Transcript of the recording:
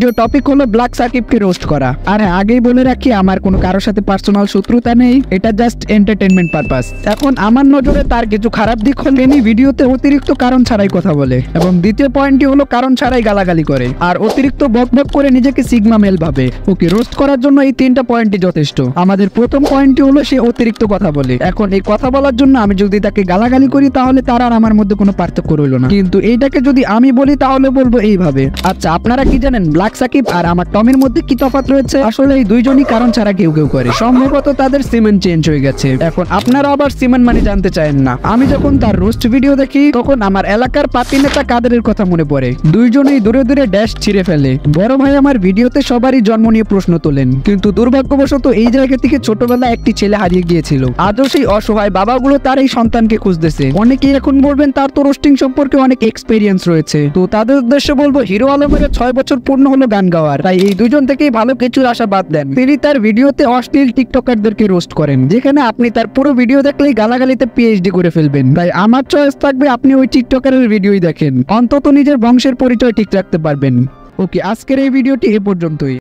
যে টপিক হলো ব্ল্যাক সাকিবকে রোস্ট করা। আর আগেই বলে রাখি, আমার কোনো কারোর সাথে পার্সোনাল শত্রুতা নেই, এটা জাস্ট এন্টারটেইনমেন্ট পারপাস। এখন আমার নজরে তার কিছু খারাপ দিক হল এনি ভিডিওতে অতিরিক্ত কারণ ছাড়াই কথা বলে, এবং দ্বিতীয় পয়েন্টটি হলো কারণ ছাড়াই গালাগালি করে আর অতিরিক্ত বকবক করে নিজেকে সিগমা মেল ভাবে। ওকে রোস্ট করার জন্য এই তিনটা পয়েন্টই যথেষ্ট। আমাদের প্রথম পয়েন্টটি হলো সে অতিরিক্ত কথা বলে। এখন এই কথা বলার জন্য আমি যদি তাকে গালাগালি করি তাহলে তার আর আমার মধ্যে কোনো পার্থক্য রইল না, কিন্তু এইটাকে যদি আমি বলি তাহলে বলবো এইভাবে। আচ্ছা, আপনারা কি জানেন ব্ল্যাক সাকিব আর আমার টমের মধ্যে কি তফাৎ রয়েছে? আসলে এই দুইজনই কারণ ছাড়া কেউ কেউ করে, সম্ভবত তাদের সিমেন্ট চেঞ্জ হয়ে গেছে। এখন আপনারা আবার সিমেন্ট মানে জানতে চান না। আমি যখন তার রোস্ট ভিডিও দেখি তখন আমার এলাকার পাতি নেতা কাদেরের কথা মনে পড়ে। দুইজনেই দূরে দূরে ড্যাশ ছিঁড়ে ফেলে। বড় ভাই আমার ভিডিওতে সবারই জন্ম নিয়ে প্রশ্ন তোলেন, কিন্তু দুর্ভাগ্যবশত এই জায়গা থেকে ছোটবেলায় একটি ছেলে হারিয়ে গিয়েছিল। আজও সেই অসহায় বাবাগুলো তার এই সন্তানকে খুঁজতেছে। অনেকেই এখন বলবেন তার তো রোস্টিং সম্পর্কে অনেক এক্সপেরিয়েন্স রয়েছে, তো তাদের উদ্দেশ্যে বলবো হিরো আলমের 6 বছর পূর্ণ হলো গান গাওয়ার, তাই এই দুজন থেকেই ভালো কিছুর আশা বাদ দেন। তিনি তার ভিডিওতে অশ্লীল টিকটকারদেরকে রোস্ট করেন, যেখানে আপনি তার পুরো ভিডিও দেখলেই গালাগালিতে পিএইচডি করে ফেলবেন। তাই আমার চয়েস থাকবে আপনি ওই টিকটকারের ভিডিওই দেখেন, অন্তত নিজের বংশের পরিচয় ঠিক রাখতে পারবেন। ওকে, আজকের এই ভিডিওটি এ পর্যন্তই।